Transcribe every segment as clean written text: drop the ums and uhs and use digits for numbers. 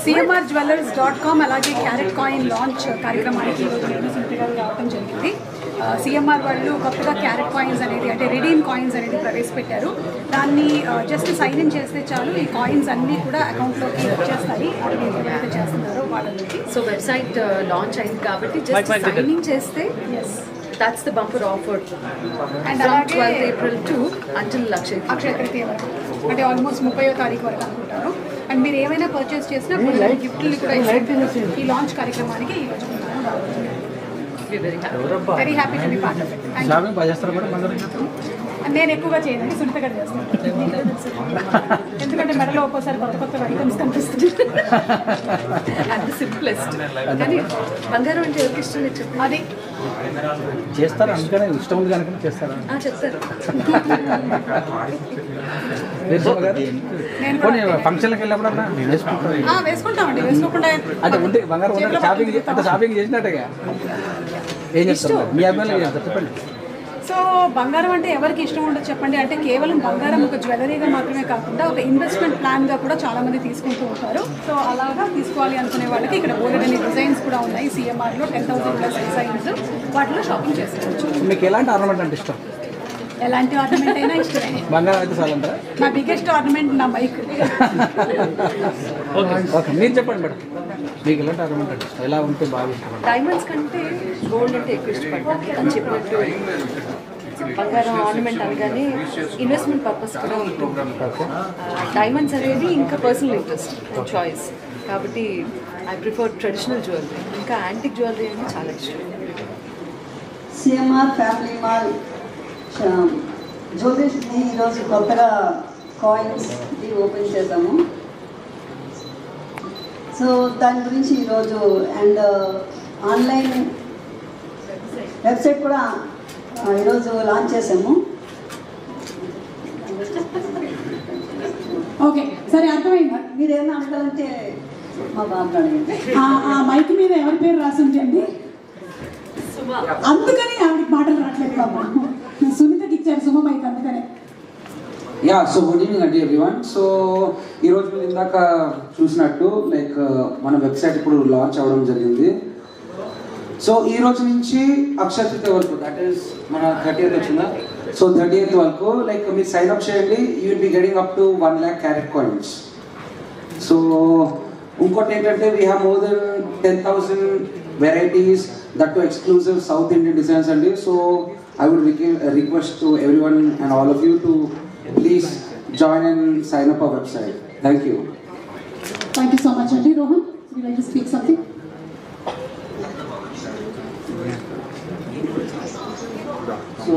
cmrjewellers.com అలాగే carrot coin launch కార్యక్రమానికి ఈరోజు నేను సునీత రావడం జరిగింది. సిఎంఆర్ వాళ్ళు కొత్తగా క్యారెట్ కాయిన్స్ అనేది అంటే రిడీమ్ కాయిన్స్ అనేది ప్రవేశపెట్టారు. దాన్ని జస్ట్ సైన్ ఇన్ చేస్తే చాలు, ఈ కాయిన్స్ అన్నీ కూడా అకౌంట్లోకి వచ్చేస్తాయి. ఎవరైతే చేస్తున్నారో వాళ్ళకి సో వెబ్సైట్ లాంచ్ అయింది కాబట్టి జస్ట్ సైన్ ఇన్ చేస్తే that's the bumper offer and from 12th April to until Akshaya Tritiya వరకు, అంటే ఆల్మోస్ట్ 30వ తారీఖు వరకు అనుకుంటారు. అండ్ మీరు ఏమైనా పర్చేస్ చేసినా గిఫ్ట్లు కూడా ఈ లాంచ్ కార్యక్రమానికి ఈరోజు very happy to be part of it. నేను ఎక్కువగా చేయనండి, సునీత గారు చేస్తాను. ఎందుకంటే మెడలో ఒక్కోసారి కొత్త కొత్త ఐటమ్స్ కనిపిస్తుంది. అది సింప్లెస్ట్. కానీ బంగారం అంటే ఎవరికి ఇష్టం లేదు చెప్పండి. అది చేస్తారు, అందుకనే ఇష్టం ఉంది కనుక చేస్తారా? చెప్తారు. ఫంక్షన్లకు వెళ్ళినప్పుడు వేసుకుంటామండి. వేసుకోకుండా అంటే ఉంటే బంగారం షాపింగ్ చేసినట్టుగా ఏం చేస్తారు మీ అభిమానులు చెప్పండి. సో బంగారం అంటే ఎవరికి ఇష్టం ఉండదు చెప్పండి. అంటే కేవలం బంగారం ఒక జ్యువెలరీగా మాత్రమే కాకుండా ఒక ఇన్వెస్ట్మెంట్ ప్లాన్గా కూడా చాలామంది తీసుకుంటూ ఉంటారు. సో అలాగా తీసుకోవాలి అనుకునే వాళ్ళకి ఇక్కడ బోలెడని డిజైన్స్ కూడా ఉన్నాయి. సిఎంఆర్లో 10,000+ డిజైన్స్, వాటిలో షాపింగ్ చేసుకోవచ్చు. మీకు ఎలాంటి ఆర్నమెంట్ అంటే ఇష్టం? ఎలాంటి ఆర్నమెంట్ అయినా ఇష్టమే. బంగారం అయితే చాలంటారా? నా బిగ్గెస్ట్ ఆర్నమెంట్ నా బైక్. ఓకే, మీరు చెప్పండి మేడం, మీకు ఎలాంటి ఆర్నమెంట్ అంటే ఇష్టం? ఎలా ఉంటే బాగా ఇష్టం? డైమండ్స్ కంటే గోల్డ్ అంటే ఎక్కువ ఇష్టపడతాను. అని చెప్పినట్టు బంగారం ఆర్నమెంట్ అనగానే ఇన్వెస్ట్మెంట్ పర్పస్ కూడా ఉంటుంది. డైమండ్స్ అనేది ఇంకా పర్సనల్ ఇంట్రెస్ట్ అండ్ చాయిస్ కాబట్టి ఐ ప్రిఫర్ ట్రెడిషనల్ జ్యువెలరీ. ఇంకా యాంటిక్ జ్యువెలరీ అంటే చాలా ఇష్టం. సిఎంఆర్ ఫ్యామిలీ మాల్ జ్యోతిష్ని ఈరోజు కొత్తగా కాయిన్స్ ఓపెన్ చేసాము. సో దాని గురించి ఈరోజు అండ్ ఆన్లైన్ వెబ్సైట్ కూడా ఈరోజు లాంచ్ చేసాము. ఓకే, సరే అర్థమైంది. మీరు ఏమైనా అడగాలంటే మా బాబు అడగండి. ఆ మైక్ మీద ఎవరి పేరు రాసి ఉంచండి, అందుకని ఆవిడకి మాటలు రావట్లేదు. బాబా సునీతకి ఇచ్చారు సుమ మైక్, అందుకనే. సో గుడ్ ఈవినింగ్ అండి ఎవ్రీవన్. సో ఈరోజు మీరు ఇందాక చూసినట్టు లైక్ మన వెబ్సైట్ ఇప్పుడు లాంచ్ అవ్వడం జరిగింది. సో ఈ రోజు నుంచి అక్షయ తృతీయ వరకు, దట్ ఈస్ మన 30th వచ్చిందా, సో 30th వరకు లైక్ మీరు సైన్ అప్ చేయండి. You will be getting up to 1 lakh carat coins. So ఇంకోటి ఏంటంటే we have more than 10,000 varieties, that to exclusive south Indian designs అండి. So I would request to everyone and all of you to please join and sign up our website. Thank you. Thank you so much, Andy. Rohan, would you like to speak something? So,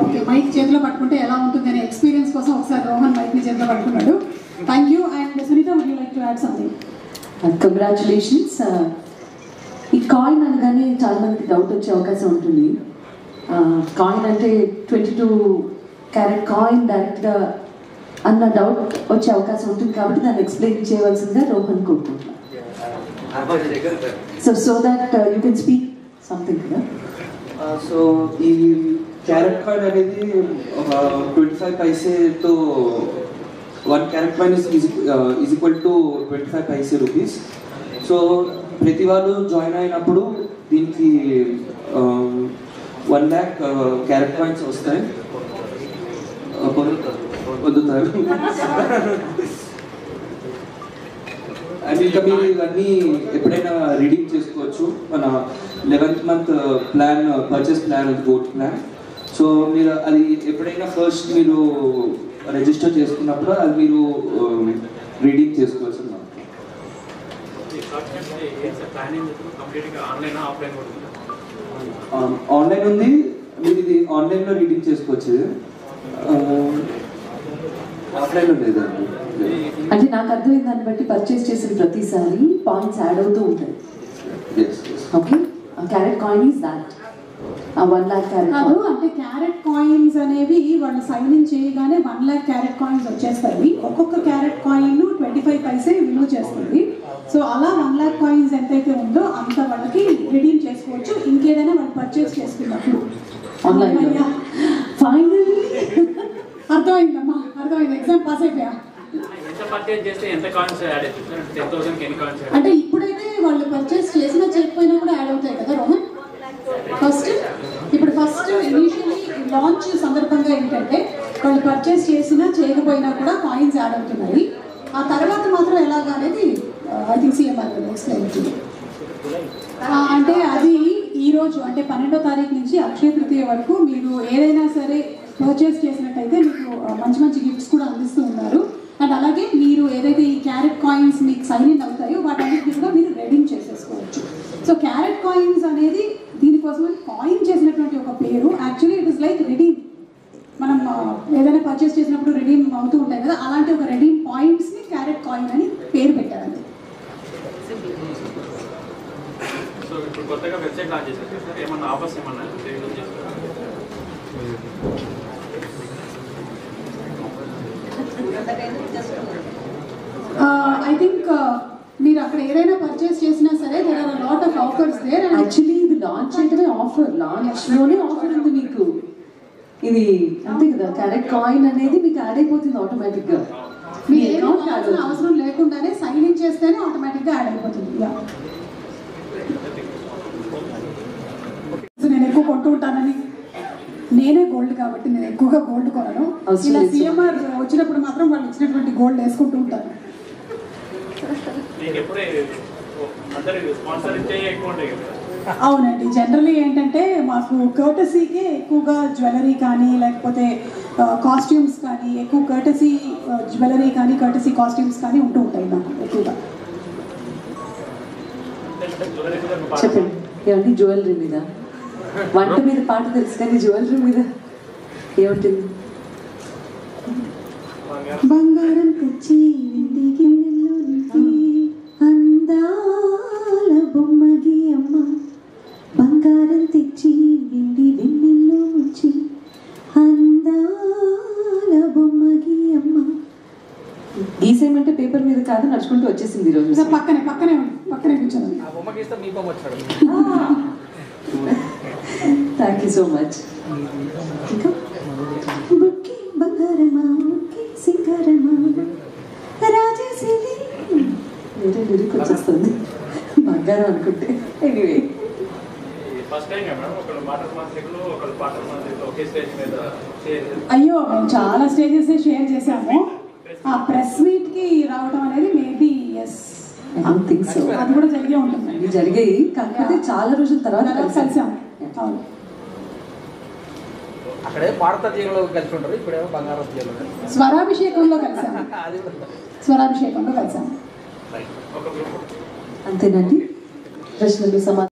okay, mike చేతిలో పట్టుకుంటే ఎలా ఉంటుంది అనే experience కోసం ఒకసారి Rohan mic ని చేతిలో పట్టుకున్నాడు. Thank you. And Sunitha, would you like to add something? Congratulations. ఈ కాయిన్ అనగానే చాలా మందికి డౌట్ వచ్చే అవకాశం ఉంటుంది. కాయిన్ అంటే 22 క్యారెట్ కాయిన్ డైరెక్ట్గా అన్న డౌట్ వచ్చే అవకాశం ఉంటుంది. కాబట్టి దాన్ని ఎక్స్ప్లెయిన్ చేయవలసిందిగా రోహన్ కోరుకుంటున్నాను. So that you can speak something కదా. సో ఈ క్యారెట్ కాయిన్ అనేది 25 పైసేతో 1 carat coin is equal to 25 paise rupees. So ప్రతి వాళ్ళు జాయిన్ అయినప్పుడు దీనికి 1 lakh క్యారెట్ కాయిన్స్ వస్తాయి, పొందుతారు. అండ్ ఇంకా మీరు ఇవన్నీ ఎప్పుడైనా రీడింగ్ చేసుకోవచ్చు. మన 11th month plan, purchase plan, gold plan. So మీరు అది ఎప్పుడైనా ఫస్ట్ మీరు రిజిస్టర్ చేసుకున్నప్పుడు అది మీరు రీడింగ్ చేసుకోవచ్చు అన్నమాట. ఆన్లైన్ ఉంది, మీరు ఇది ఆన్లైన్లో రీడింగ్ చేసుకోవచ్చు, ఆఫ్లైన్లో లేదండి. అంటే నాకు అర్థమైంది, దాన్ని బట్టి పర్చేస్ చేసిన ప్రతిసారి పాయింట్స్ యాడ్ అవుతూ ఉంటాయి. Okay, carrot coin is that 1 lakh carrot కాదు. అంటే క్యారెట్ కాయిన్స్ అనేవి వాళ్ళు సైన్ ఇన్ చేయగానే 1 lakh క్యారెట్ కాయిన్స్ వచ్చేస్తాయి. ఒక్కొక్క క్యారెట్ కాయిన్ 25 పైసే విలువ చేస్తుంది. సో అలా 1 lakh కాయిన్స్ ఎంతైతే ఉందో అంత వాళ్ళకి రిడీమ్ చేసుకోవచ్చు ఇంకేదైనా వాళ్ళు పర్చేస్ చేసుకున్నప్పుడు. ఆన్లైన్ ఫైనల్లీ పాస్ అయిపోయా. అంటే ఇప్పుడైతే వాళ్ళు పర్చేస్ చేసినా చేయకపోయినా కూడా యాడ్ అవుతాయి కదా రోహన్. ఫస్ట్ ఇనీషియలీ లాంచ్ సందర్భంగా ఏంటంటే వాళ్ళు పర్చేస్ చేసినా చేయకపోయినా కూడా కాయిన్స్ యాడ్ అవుతున్నాయి. ఆ తర్వాత మాత్రం ఎలాగా అనేది ఐ థింక్ సీఎంఆర్ ఎక్స్ప్లెయిన్ చేయండి. అంటే అది ఈరోజు అంటే 12వ తారీఖు నుంచి అక్షయ తృతీయ వరకు మీరు ఏదైనా సరే పర్చేస్ చేసినట్టయితే మీకు మంచి మంచి గిఫ్ట్స్ కూడా అందిస్తూ ఉన్నారు. అండ్ అలాగే మీరు ఏదైతే ఈ క్యారెట్ కాయిన్స్ మీకు సైన్ ఇన్ అవుతాయో వాటన్నిటిని కూడా మీరు రెడీమ్ చేసేసుకోవచ్చు. సో క్యారెట్ కాయిన్స్ అనేది దీనికోసం కాయిన్ చేసినటువంటి ఒక పేరు. Actually it is like redeem. మనం ఏదైనా పర్చేస్ చేసినప్పుడు రెడీమ్ అవుతూ ఉంటాయి కదా, అలాంటి ఒక రెడీమ్ పాయింట్స్ని క్యారెట్ కాయిన్ అని పేరు పెట్టారండి. ఐ థింక్ మీరు అక్కడ ఏదైనా పర్చేస్ చేసినా సరే there are lot of offers there. Actually ఇది లాంచ్ చేయడమే ఆఫర్, లాంచ్లోనే ఆఫర్ ఉంది మీకు. ఇది అంతే కదా, క్యారెట్ కాయిన్ అనేది మీకు యాడ్ అయిపోతుంది ఆటోమేటిక్గా. మీ అకౌంట్ అవసరం లేకుండానే సైన్ ఇన్ చేస్తేనే ఆటోమేటిక్గా యాడ్ అయిపోతుంది. నేను ఎక్కువ కొంటూ ఉంటానని, నేనే గోల్డ్ కాబట్టి నేను ఎక్కువగా గోల్డ్ కొనను. ఇలా సీఎంఆర్ వచ్చినప్పుడు మాత్రం వాళ్ళు ఇచ్చినటువంటి గోల్డ్ వేసుకుంటూ ఉంటాను. అవునండి, జనరల్లీ ఏంటంటే మాకు కర్టసీకే ఎక్కువగా జ్యువెలరీ కానీ లేకపోతే కాస్ట్యూమ్స్ కానీ ఎక్కువ కర్టసీ జ్యువెలరీ కానీ కర్టసీ కాస్ట్యూమ్స్ కానీ ఉంటూ ఉంటాయి నాకు ఎక్కువగా. చెప్పండి ఏమండి, జ్యువెలరీ మీద వంట మీద పాట తెలుసు కానీ జ్యువెలరీ మీద ఏముంటుంది? బంగారం తెచ్చి ఇంటికి అందాల బొమ్మగి అమ్మ, బంగారం తెచ్చి వెండి వెన్నెల్లో ముంచి అందాల బొమ్మగి అమ్మ. గీసేయమంటే పేపర్ మీద కాదు, నడుచుకుంటూ వచ్చేసింది ఈరోజు. పక్కనే కూర్చోండి. Thank you so much. ఇంకా బంగారమా సింగారమా రాజేశ్వరి వేరే లిరిక్ వచ్చేస్తుంది బంగారం అనుకుంటే. ఎనీవే అయ్యో మేము చాలా స్టేజెస్ షేర్ చేసాము. ఆ ప్రెస్ మీట్ కి రావడం అనేది మేబీ ఎస్ థింక్ సో, అది కూడా జరిగే ఉంటుంది. జరిగాయి, కాకపోతే చాలా రోజుల తర్వాత కలిసాము. అవును, అక్కడే భారత తీరులో కలిసి ఉంటారు, ఇప్పుడేమో బంగారం తీరులో స్వరాభిషేకంలో కలిసాము. స్వరాభిషేకంలో కలిసాము. అంతేనండి. ప్రశ్నలు సమాధానం